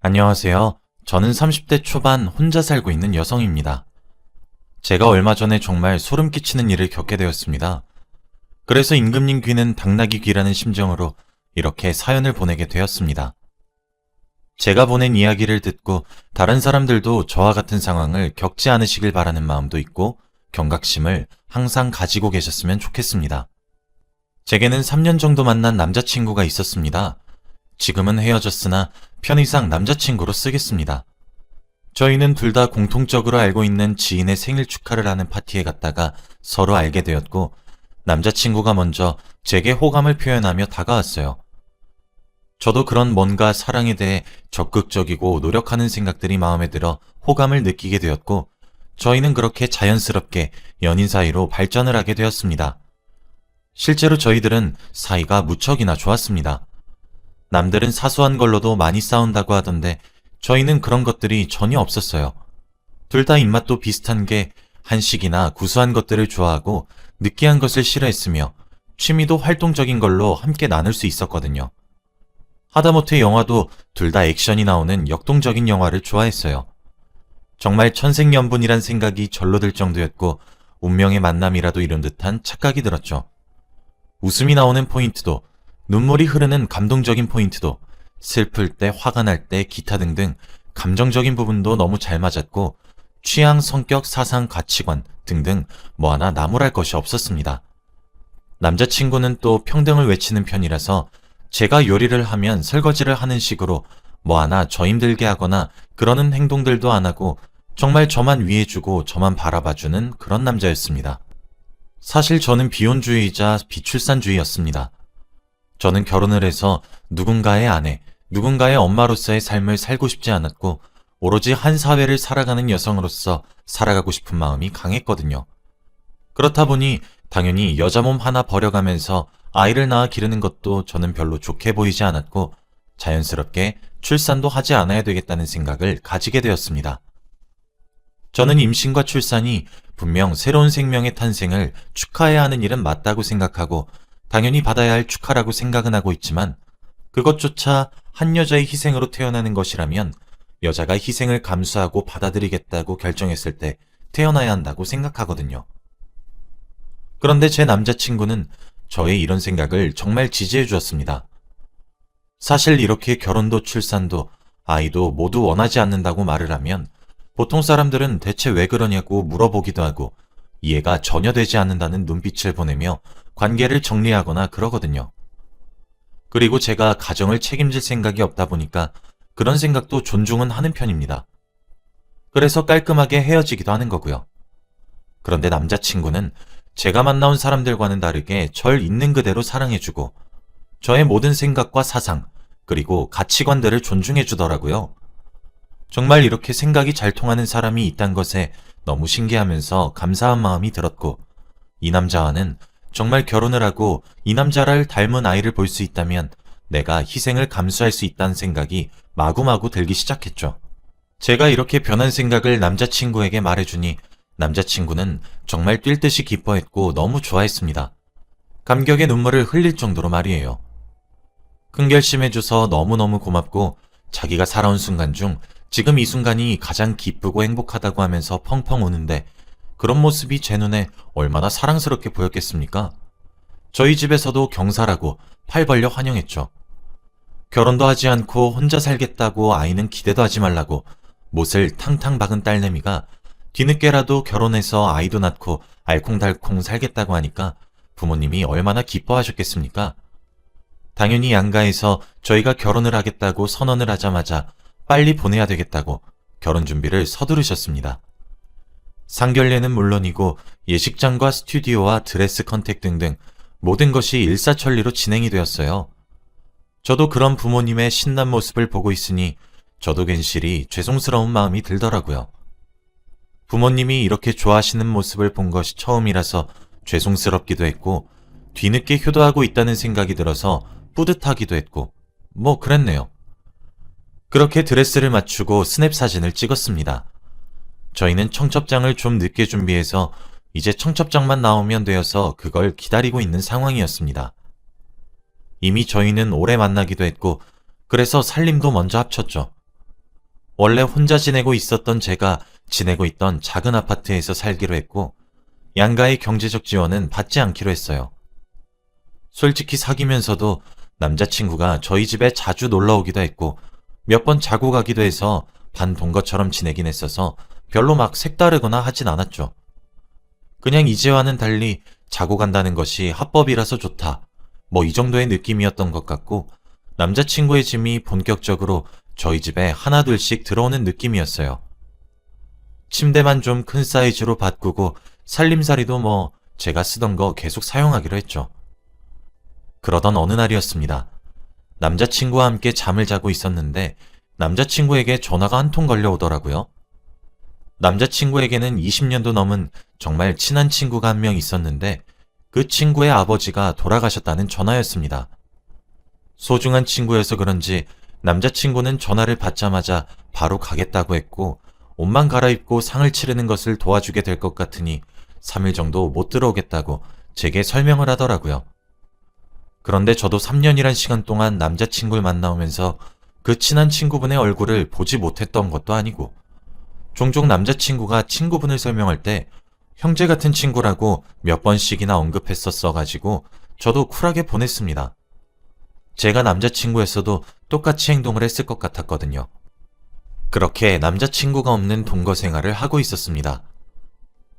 안녕하세요. 저는 30대 초반 혼자 살고 있는 여성입니다. 제가 얼마 전에 정말 소름 끼치는 일을 겪게 되었습니다. 그래서 임금님 귀는 당나귀 귀라는 심정으로 이렇게 사연을 보내게 되었습니다. 제가 보낸 이야기를 듣고 다른 사람들도 저와 같은 상황을 겪지 않으시길 바라는 마음도 있고 경각심을 항상 가지고 계셨으면 좋겠습니다. 제게는 3년 정도 만난 남자친구가 있었습니다. 지금은 헤어졌으나 편의상 남자친구로 쓰겠습니다. 저희는 둘 다 공통적으로 알고 있는 지인의 생일 축하를 하는 파티에 갔다가 서로 알게 되었고 남자친구가 먼저 제게 호감을 표현하며 다가왔어요. 저도 그런 뭔가 사랑에 대해 적극적이고 노력하는 생각들이 마음에 들어 호감을 느끼게 되었고 저희는 그렇게 자연스럽게 연인 사이로 발전을 하게 되었습니다. 실제로 저희들은 사이가 무척이나 좋았습니다. 남들은 사소한 걸로도 많이 싸운다고 하던데 저희는 그런 것들이 전혀 없었어요. 둘 다 입맛도 비슷한 게 한식이나 구수한 것들을 좋아하고 느끼한 것을 싫어했으며 취미도 활동적인 걸로 함께 나눌 수 있었거든요. 하다못해 영화도 둘 다 액션이 나오는 역동적인 영화를 좋아했어요. 정말 천생연분이란 생각이 절로 들 정도였고 운명의 만남이라도 이룬 듯한 착각이 들었죠. 웃음이 나오는 포인트도 눈물이 흐르는 감동적인 포인트도 슬플 때, 화가 날 때, 기타 등등 감정적인 부분도 너무 잘 맞았고 취향, 성격, 사상, 가치관 등등 뭐 하나 나무랄 것이 없었습니다. 남자친구는 또 평등을 외치는 편이라서 제가 요리를 하면 설거지를 하는 식으로 뭐 하나 저 힘들게 하거나 그러는 행동들도 안 하고 정말 저만 위해주고 저만 바라봐주는 그런 남자였습니다. 사실 저는 비혼주의이자 비출산주의였습니다. 저는 결혼을 해서 누군가의 아내, 누군가의 엄마로서의 삶을 살고 싶지 않았고 오로지 한 사회를 살아가는 여성으로서 살아가고 싶은 마음이 강했거든요. 그렇다 보니 당연히 여자 몸 하나 버려가면서 아이를 낳아 기르는 것도 저는 별로 좋게 보이지 않았고 자연스럽게 출산도 하지 않아야 되겠다는 생각을 가지게 되었습니다. 저는 임신과 출산이 분명 새로운 생명의 탄생을 축하해야 하는 일은 맞다고 생각하고 당연히 받아야 할 축하라고 생각은 하고 있지만 그것조차 한 여자의 희생으로 태어나는 것이라면 여자가 희생을 감수하고 받아들이겠다고 결정했을 때 태어나야 한다고 생각하거든요. 그런데 제 남자친구는 저의 이런 생각을 정말 지지해 주었습니다. 사실 이렇게 결혼도 출산도 아이도 모두 원하지 않는다고 말을 하면 보통 사람들은 대체 왜 그러냐고 물어보기도 하고 이해가 전혀 되지 않는다는 눈빛을 보내며 관계를 정리하거나 그러거든요. 그리고 제가 가정을 책임질 생각이 없다 보니까 그런 생각도 존중은 하는 편입니다. 그래서 깔끔하게 헤어지기도 하는 거고요. 그런데 남자친구는 제가 만나온 사람들과는 다르게 절 있는 그대로 사랑해주고 저의 모든 생각과 사상 그리고 가치관들을 존중해 주더라고요. 정말 이렇게 생각이 잘 통하는 사람이 있다는 것에 너무 신기하면서 감사한 마음이 들었고 이 남자와는 정말 결혼을 하고 이 남자를 닮은 아이를 볼 수 있다면 내가 희생을 감수할 수 있다는 생각이 마구마구 들기 시작했죠. 제가 이렇게 변한 생각을 남자친구에게 말해주니 남자친구는 정말 뛸 듯이 기뻐했고 너무 좋아했습니다. 감격의 눈물을 흘릴 정도로 말이에요. 큰 결심해줘서 너무너무 고맙고 자기가 살아온 순간 중 지금 이 순간이 가장 기쁘고 행복하다고 하면서 펑펑 우는데 그런 모습이 제 눈에 얼마나 사랑스럽게 보였겠습니까? 저희 집에서도 경사라고 팔 벌려 환영했죠. 결혼도 하지 않고 혼자 살겠다고 아이는 기대도 하지 말라고 못을 탕탕 박은 딸내미가 뒤늦게라도 결혼해서 아이도 낳고 알콩달콩 살겠다고 하니까 부모님이 얼마나 기뻐하셨겠습니까? 당연히 양가에서 저희가 결혼을 하겠다고 선언을 하자마자 빨리 보내야 되겠다고 결혼 준비를 서두르셨습니다. 상견례는 물론이고 예식장과 스튜디오와 드레스 컨택 등등 모든 것이 일사천리로 진행이 되었어요. 저도 그런 부모님의 신난 모습을 보고 있으니 저도 괜시리 죄송스러운 마음이 들더라고요. 부모님이 이렇게 좋아하시는 모습을 본 것이 처음이라서 죄송스럽기도 했고 뒤늦게 효도하고 있다는 생각이 들어서 뿌듯하기도 했고 뭐 그랬네요. 그렇게 드레스를 맞추고 스냅 사진을 찍었습니다. 저희는 청첩장을 좀 늦게 준비해서 이제 청첩장만 나오면 되어서 그걸 기다리고 있는 상황이었습니다. 이미 저희는 오래 만나기도 했고 그래서 살림도 먼저 합쳤죠. 원래 혼자 지내고 있었던 제가 지내고 있던 작은 아파트에서 살기로 했고 양가의 경제적 지원은 받지 않기로 했어요. 솔직히 사귀면서도 남자친구가 저희 집에 자주 놀러 오기도 했고 몇 번 자고 가기도 해서 반동거처럼 지내긴 했어서 별로 막 색다르거나 하진 않았죠. 그냥 이제와는 달리 자고 간다는 것이 합법이라서 좋다. 뭐 이 정도의 느낌이었던 것 같고 남자친구의 짐이 본격적으로 저희 집에 하나둘씩 들어오는 느낌이었어요. 침대만 좀 큰 사이즈로 바꾸고 살림살이도 뭐 제가 쓰던 거 계속 사용하기로 했죠. 그러던 어느 날이었습니다. 남자친구와 함께 잠을 자고 있었는데 남자친구에게 전화가 한 통 걸려오더라고요. 남자친구에게는 20년도 넘은 정말 친한 친구가 한 명 있었는데 그 친구의 아버지가 돌아가셨다는 전화였습니다. 소중한 친구여서 그런지 남자친구는 전화를 받자마자 바로 가겠다고 했고 옷만 갈아입고 상을 치르는 것을 도와주게 될 것 같으니 3일 정도 못 들어오겠다고 제게 설명을 하더라고요. 그런데 저도 3년이란 시간 동안 남자친구를 만나오면서 그 친한 친구분의 얼굴을 보지 못했던 것도 아니고 종종 남자친구가 친구분을 설명할 때 형제 같은 친구라고 몇 번씩이나 언급했었어가지고 저도 쿨하게 보냈습니다. 제가 남자친구였어도 똑같이 행동을 했을 것 같았거든요. 그렇게 남자친구가 없는 동거 생활을 하고 있었습니다.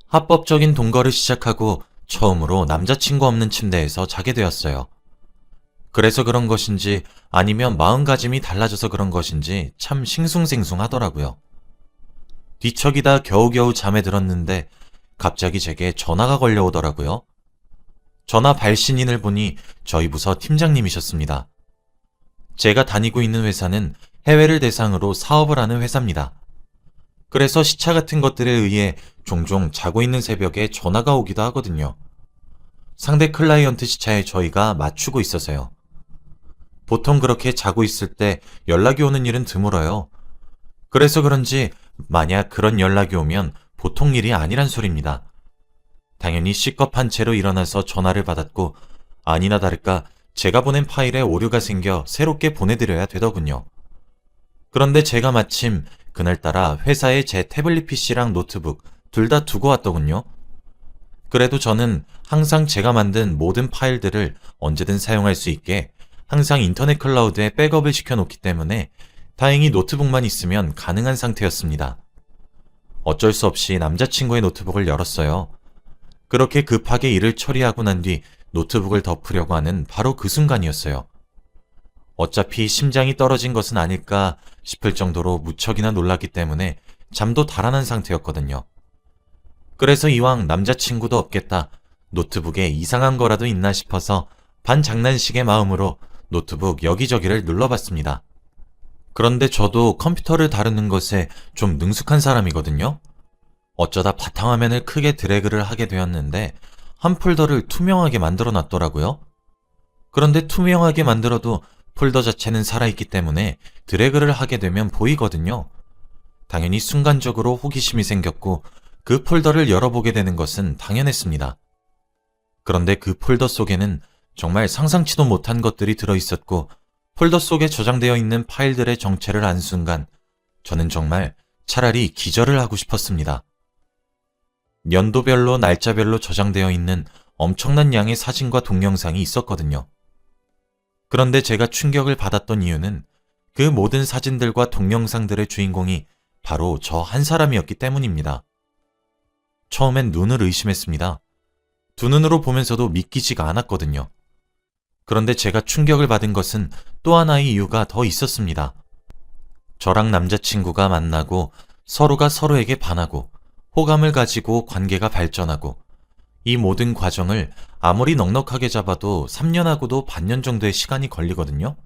합법적인 동거를 시작하고 처음으로 남자친구 없는 침대에서 자게 되었어요. 그래서 그런 것인지 아니면 마음가짐이 달라져서 그런 것인지 참 싱숭생숭하더라고요. 뒤척이다 겨우겨우 잠에 들었는데 갑자기 제게 전화가 걸려오더라고요. 전화 발신인을 보니 저희 부서 팀장님이셨습니다. 제가 다니고 있는 회사는 해외를 대상으로 사업을 하는 회사입니다. 그래서 시차 같은 것들에 의해 종종 자고 있는 새벽에 전화가 오기도 하거든요. 상대 클라이언트 시차에 저희가 맞추고 있어서요. 보통 그렇게 자고 있을 때 연락이 오는 일은 드물어요. 그래서 그런지 만약 그런 연락이 오면 보통 일이 아니란 소리입니다. 당연히 C컵한 채로 일어나서 전화를 받았고 아니나 다를까 제가 보낸 파일에 오류가 생겨 새롭게 보내드려야 되더군요. 그런데 제가 마침 그날따라 회사에 제 태블릿 PC랑 노트북 둘 다 두고 왔더군요. 그래도 저는 항상 제가 만든 모든 파일들을 언제든 사용할 수 있게 항상 인터넷 클라우드에 백업을 시켜놓기 때문에 다행히 노트북만 있으면 가능한 상태였습니다. 어쩔 수 없이 남자친구의 노트북을 열었어요. 그렇게 급하게 일을 처리하고 난 뒤 노트북을 덮으려고 하는 바로 그 순간이었어요. 어차피 심장이 떨어진 것은 아닐까 싶을 정도로 무척이나 놀랐기 때문에 잠도 달아난 상태였거든요. 그래서 이왕 남자친구도 없겠다, 노트북에 이상한 거라도 있나 싶어서 반장난식의 마음으로 노트북 여기저기를 눌러봤습니다. 그런데 저도 컴퓨터를 다루는 것에 좀 능숙한 사람이거든요. 어쩌다 바탕화면을 크게 드래그를 하게 되었는데 한 폴더를 투명하게 만들어 놨더라고요. 그런데 투명하게 만들어도 폴더 자체는 살아있기 때문에 드래그를 하게 되면 보이거든요. 당연히 순간적으로 호기심이 생겼고 그 폴더를 열어보게 되는 것은 당연했습니다. 그런데 그 폴더 속에는 정말 상상치도 못한 것들이 들어있었고 폴더 속에 저장되어 있는 파일들의 정체를 안 순간 저는 정말 차라리 기절을 하고 싶었습니다. 연도별로 날짜별로 저장되어 있는 엄청난 양의 사진과 동영상이 있었거든요. 그런데 제가 충격을 받았던 이유는 그 모든 사진들과 동영상들의 주인공이 바로 저 한 사람이었기 때문입니다. 처음엔 눈을 의심했습니다. 두 눈으로 보면서도 믿기지가 않았거든요. 그런데 제가 충격을 받은 것은 또 하나의 이유가 더 있었습니다. 저랑 남자친구가 만나고 서로가 서로에게 반하고 호감을 가지고 관계가 발전하고 이 모든 과정을 아무리 넉넉하게 잡아도 3년하고도 반년 정도의 시간이 걸리거든요.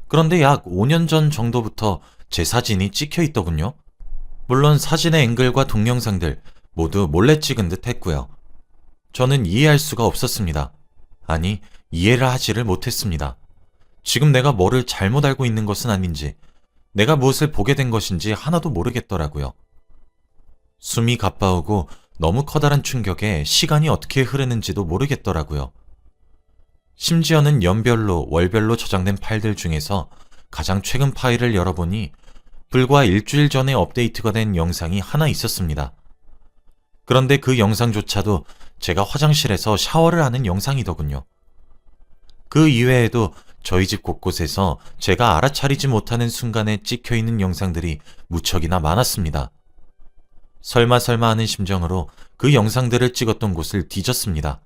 그런데 약 5년 전 정도부터 제 사진이 찍혀 있더군요. 물론 사진의 앵글과 동영상들 모두 몰래 찍은 듯 했고요. 저는 이해할 수가 없었습니다. 아니, 이해를 하지를 못했습니다. 지금 내가 뭐를 잘못 알고 있는 것은 아닌지, 내가 무엇을 보게 된 것인지 하나도 모르겠더라고요. 숨이 가빠오고 너무 커다란 충격에 시간이 어떻게 흐르는지도 모르겠더라고요. 심지어는 연별로, 월별로 저장된 파일들 중에서 가장 최근 파일을 열어보니 불과 일주일 전에 업데이트가 된 영상이 하나 있었습니다. 그런데 그 영상조차도 제가 화장실에서 샤워를 하는 영상이더군요. 그 이외에도 저희 집 곳곳에서 제가 알아차리지 못하는 순간에 찍혀있는 영상들이 무척이나 많았습니다. 설마 하는 심정으로 그 영상들을 찍었던 곳을 뒤졌습니다.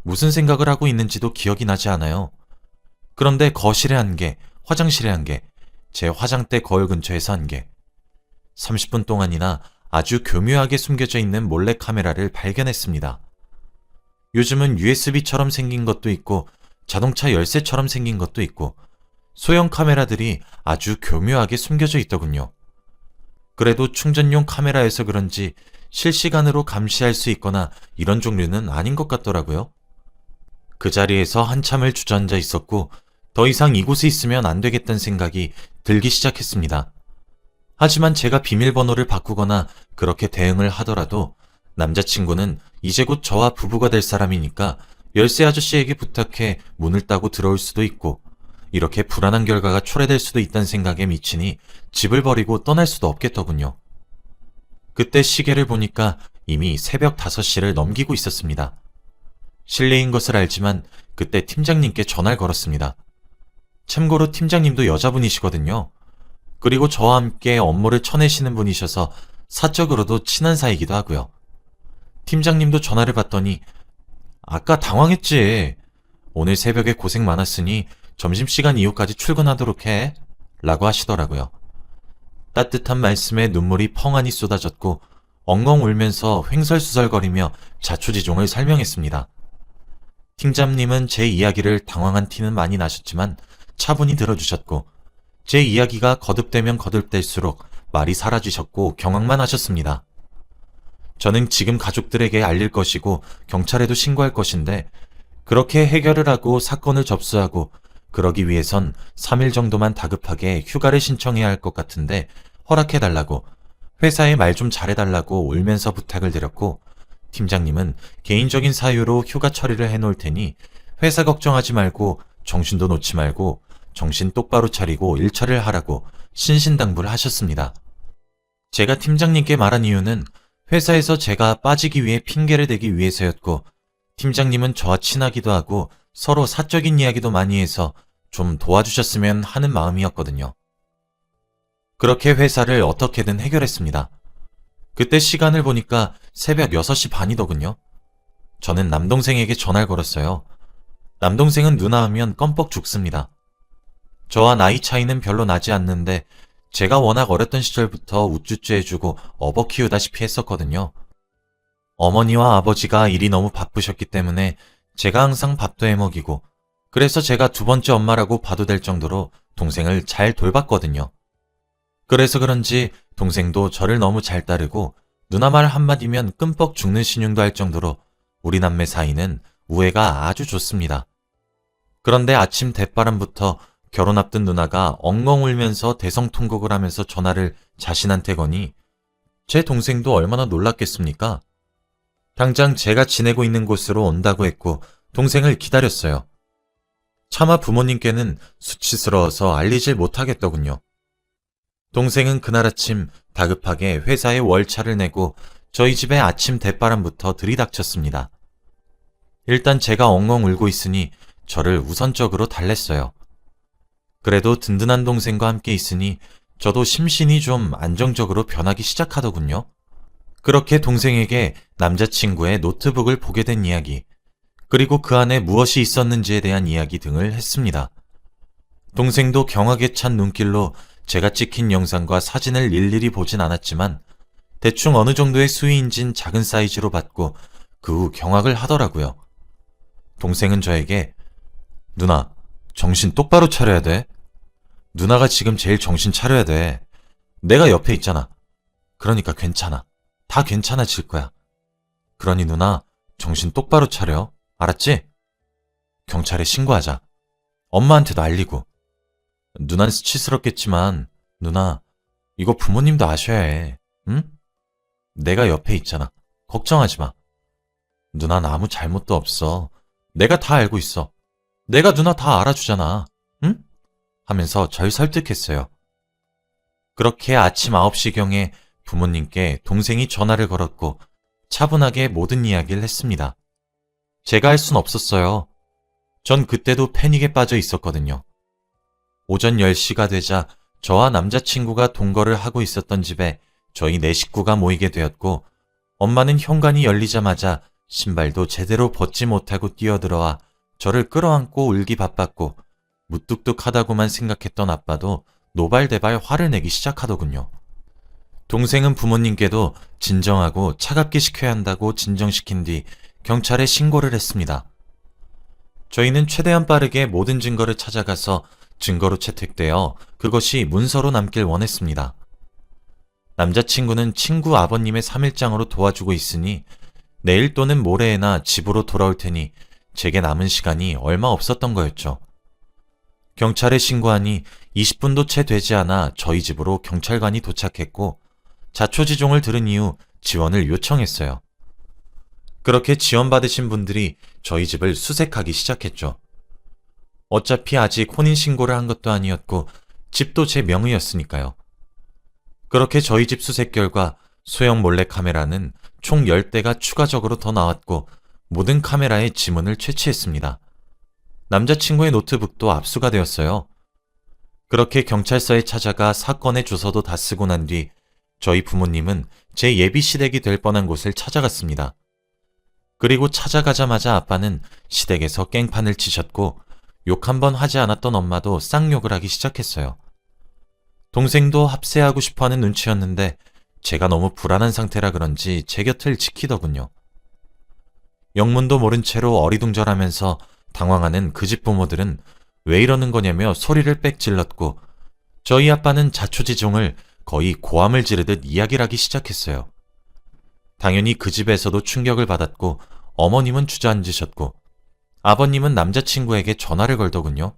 무슨 생각을 하고 있는지도 기억이 나지 않아요. 그런데 거실에 한 개, 화장실에 한 개, 제 화장대 거울 근처에서 한 개, 30분 동안이나 아주 교묘하게 숨겨져 있는 몰래카메라를 발견했습니다. 요즘은 USB처럼 생긴 것도 있고 자동차 열쇠처럼 생긴 것도 있고 소형 카메라들이 아주 교묘하게 숨겨져 있더군요. 그래도 충전용 카메라여서 그런지 실시간으로 감시할 수 있거나 이런 종류는 아닌 것 같더라고요. 그 자리에서 한참을 주저앉아 있었고 더 이상 이곳에 있으면 안 되겠다는 생각이 들기 시작했습니다. 하지만 제가 비밀번호를 바꾸거나 그렇게 대응을 하더라도 남자친구는 이제 곧 저와 부부가 될 사람이니까 열쇠 아저씨에게 부탁해 문을 따고 들어올 수도 있고 이렇게 불안한 결과가 초래될 수도 있다는 생각에 미치니 집을 버리고 떠날 수도 없겠더군요. 그때 시계를 보니까 이미 새벽 5시를 넘기고 있었습니다. 실례인 것을 알지만 그때 팀장님께 전화를 걸었습니다. 참고로 팀장님도 여자분이시거든요. 그리고 저와 함께 업무를 쳐내시는 분이셔서 사적으로도 친한 사이이기도 하고요. 팀장님도 전화를 받더니 아까 당황했지. 오늘 새벽에 고생 많았으니 점심시간 이후까지 출근하도록 해. 라고 하시더라고요. 따뜻한 말씀에 눈물이 펑하니 쏟아졌고 엉엉 울면서 횡설수설거리며 자초지종을 설명했습니다. 팀장님은 제 이야기를 당황한 티는 많이 나셨지만 차분히 들어주셨고 제 이야기가 거듭되면 거듭될수록 말이 사라지셨고 경악만 하셨습니다. 저는 지금 가족들에게 알릴 것이고 경찰에도 신고할 것인데 그렇게 해결을 하고 사건을 접수하고 그러기 위해선 3일 정도만 다급하게 휴가를 신청해야 할 것 같은데 허락해달라고 회사에 말 좀 잘해달라고 울면서 부탁을 드렸고 팀장님은 개인적인 사유로 휴가 처리를 해놓을 테니 회사 걱정하지 말고 정신도 놓지 말고 정신 똑바로 차리고 일처리를 하라고 신신당부를 하셨습니다. 제가 팀장님께 말한 이유는 회사에서 제가 빠지기 위해 핑계를 대기 위해서였고 팀장님은 저와 친하기도 하고 서로 사적인 이야기도 많이 해서 좀 도와주셨으면 하는 마음이었거든요. 그렇게 회사를 어떻게든 해결했습니다. 그때 시간을 보니까 새벽 6시 반이더군요. 저는 남동생에게 전화를 걸었어요. 남동생은 누나 하면 껌뻑 죽습니다. 저와 나이 차이는 별로 나지 않는데 제가 워낙 어렸던 시절부터 우쭈쭈 해주고 업어 키우다시피 했었거든요. 어머니와 아버지가 일이 너무 바쁘셨기 때문에 제가 항상 밥도 해먹이고 그래서 제가 두 번째 엄마라고 봐도 될 정도로 동생을 잘 돌봤거든요. 그래서 그런지 동생도 저를 너무 잘 따르고 누나 말 한마디면 끔뻑 죽는 신용도 할 정도로 우리 남매 사이는 우애가 아주 좋습니다. 그런데 아침 대바람부터 결혼 앞둔 누나가 엉엉 울면서 대성통곡을 하면서 전화를 자신한테 거니 제 동생도 얼마나 놀랐겠습니까? 당장 제가 지내고 있는 곳으로 온다고 했고 동생을 기다렸어요. 차마 부모님께는 수치스러워서 알리질 못하겠더군요. 동생은 그날 아침 다급하게 회사에 월차를 내고 저희 집에 아침 대바람부터 들이닥쳤습니다. 일단 제가 엉엉 울고 있으니 저를 우선적으로 달랬어요. 그래도 든든한 동생과 함께 있으니 저도 심신이 좀 안정적으로 변하기 시작하더군요. 그렇게 동생에게 남자친구의 노트북을 보게 된 이야기, 그리고 그 안에 무엇이 있었는지에 대한 이야기 등을 했습니다. 동생도 경악에 찬 눈길로 제가 찍힌 영상과 사진을 일일이 보진 않았지만 대충 어느 정도의 수위인진 작은 사이즈로 봤고 그 후 경악을 하더라고요. 동생은 저에게 누나, 정신 똑바로 차려야 돼. 누나가 지금 제일 정신 차려야 돼. 내가 옆에 있잖아. 그러니까 괜찮아. 다 괜찮아질 거야. 그러니 누나, 정신 똑바로 차려. 알았지? 경찰에 신고하자. 엄마한테도 알리고. 누난 수치스럽겠지만 누나, 이거 부모님도 아셔야 해. 응? 내가 옆에 있잖아. 걱정하지 마. 누난 아무 잘못도 없어. 내가 다 알고 있어. 내가 누나 다 알아주잖아. 응? 하면서 절 설득했어요. 그렇게 아침 9시경에 부모님께 동생이 전화를 걸었고 차분하게 모든 이야기를 했습니다. 제가 할 순 없었어요. 전 그때도 패닉에 빠져 있었거든요. 오전 10시가 되자 저와 남자친구가 동거를 하고 있었던 집에 저희 네 식구가 모이게 되었고 엄마는 현관이 열리자마자 신발도 제대로 벗지 못하고 뛰어들어와 저를 끌어안고 울기 바빴고 무뚝뚝하다고만 생각했던 아빠도 노발대발 화를 내기 시작하더군요. 동생은 부모님께도 진정하고 차갑게 식혀야 한다고 진정시킨 뒤 경찰에 신고를 했습니다. 저희는 최대한 빠르게 모든 증거를 찾아가서 증거로 채택되어 그것이 문서로 남길 원했습니다. 남자친구는 친구 아버님의 3일장으로 도와주고 있으니 내일 또는 모레에나 집으로 돌아올 테니 제게 남은 시간이 얼마 없었던 거였죠. 경찰에 신고하니 20분도 채 되지 않아 저희 집으로 경찰관이 도착했고 자초지종을 들은 이후 지원을 요청했어요. 그렇게 지원받으신 분들이 저희 집을 수색하기 시작했죠. 어차피 아직 혼인신고를 한 것도 아니었고 집도 제 명의였으니까요. 그렇게 저희 집 수색 결과 소형 몰래카메라는 총 10대가 추가적으로 더 나왔고 모든 카메라에 지문을 채취했습니다. 남자친구의 노트북도 압수가 되었어요. 그렇게 경찰서에 찾아가 사건의 주소도 다 쓰고 난 뒤 저희 부모님은 제 예비 시댁이 될 뻔한 곳을 찾아갔습니다. 그리고 찾아가자마자 아빠는 시댁에서 깽판을 치셨고 욕 한 번 하지 않았던 엄마도 쌍욕을 하기 시작했어요. 동생도 합세하고 싶어하는 눈치였는데 제가 너무 불안한 상태라 그런지 제 곁을 지키더군요. 영문도 모른 채로 어리둥절하면서 당황하는 그 집 부모들은 왜 이러는 거냐며 소리를 빽 질렀고 저희 아빠는 자초지종을 거의 고함을 지르듯 이야기를 하기 시작했어요. 당연히 그 집에서도 충격을 받았고 어머님은 주저앉으셨고 아버님은 남자친구에게 전화를 걸더군요.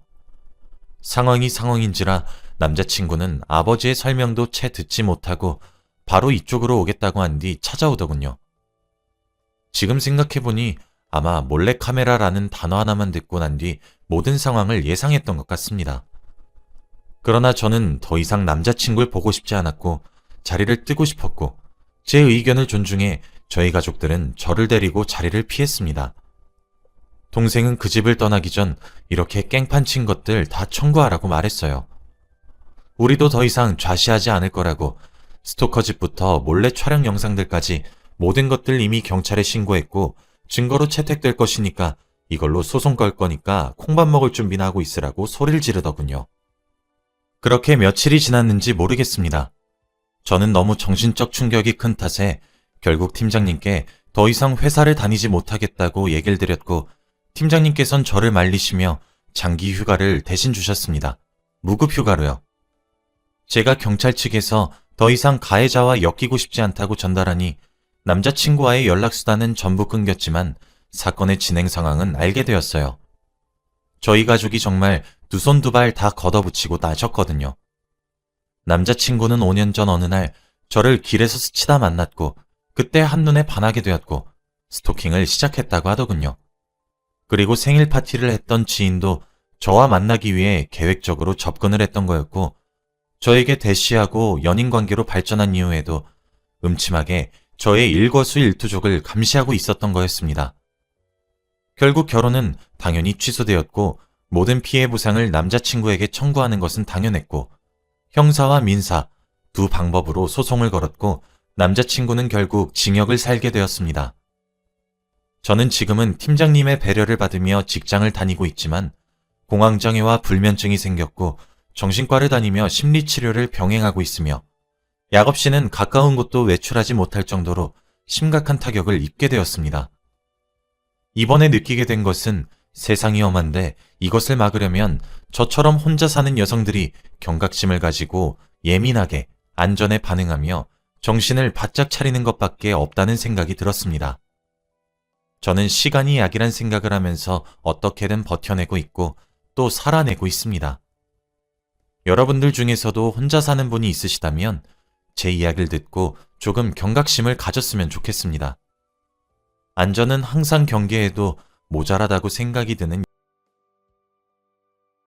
상황이 상황인지라 남자친구는 아버지의 설명도 채 듣지 못하고 바로 이쪽으로 오겠다고 한 뒤 찾아오더군요. 지금 생각해보니 아마 몰래카메라라는 단어 하나만 듣고 난 뒤 모든 상황을 예상했던 것 같습니다. 그러나 저는 더 이상 남자친구를 보고 싶지 않았고 자리를 뜨고 싶었고 제 의견을 존중해 저희 가족들은 저를 데리고 자리를 피했습니다. 동생은 그 집을 떠나기 전 이렇게 깽판 친 것들 다 청구하라고 말했어요. 우리도 더 이상 좌시하지 않을 거라고 스토커 집부터 몰래 촬영 영상들까지 모든 것들 이미 경찰에 신고했고 증거로 채택될 것이니까 이걸로 소송 걸 거니까 콩밥 먹을 준비나 하고 있으라고 소리를 지르더군요. 그렇게 며칠이 지났는지 모르겠습니다. 저는 너무 정신적 충격이 큰 탓에 결국 팀장님께 더 이상 회사를 다니지 못하겠다고 얘기를 드렸고 팀장님께선 저를 말리시며 장기 휴가를 대신 주셨습니다. 무급 휴가로요. 제가 경찰 측에서 더 이상 가해자와 엮이고 싶지 않다고 전달하니 남자친구와의 연락수단은 전부 끊겼지만 사건의 진행 상황은 알게 되었어요. 저희 가족이 정말 두 손 두 발 다 걷어붙이고 나셨거든요. 남자친구는 5년 전 어느 날 저를 길에서 스치다 만났고 그때 한눈에 반하게 되었고 스토킹을 시작했다고 하더군요. 그리고 생일 파티를 했던 지인도 저와 만나기 위해 계획적으로 접근을 했던 거였고 저에게 대시하고 연인관계로 발전한 이후에도 음침하게 저의 일거수일투족을 감시하고 있었던 거였습니다. 결국 결혼은 당연히 취소되었고 모든 피해 보상을 남자친구에게 청구하는 것은 당연했고 형사와 민사 두 방법으로 소송을 걸었고 남자친구는 결국 징역을 살게 되었습니다. 저는 지금은 팀장님의 배려를 받으며 직장을 다니고 있지만 공황장애와 불면증이 생겼고 정신과를 다니며 심리치료를 병행하고 있으며 약 없이는 가까운 곳도 외출하지 못할 정도로 심각한 타격을 입게 되었습니다. 이번에 느끼게 된 것은 세상이 험한데 이것을 막으려면 저처럼 혼자 사는 여성들이 경각심을 가지고 예민하게 안전에 반응하며 정신을 바짝 차리는 것밖에 없다는 생각이 들었습니다. 저는 시간이 약이란 생각을 하면서 어떻게든 버텨내고 있고 또 살아내고 있습니다. 여러분들 중에서도 혼자 사는 분이 있으시다면 제 이야기를 듣고 조금 경각심을 가졌으면 좋겠습니다. 안전은 항상 경계해도 모자라다고 생각이 드는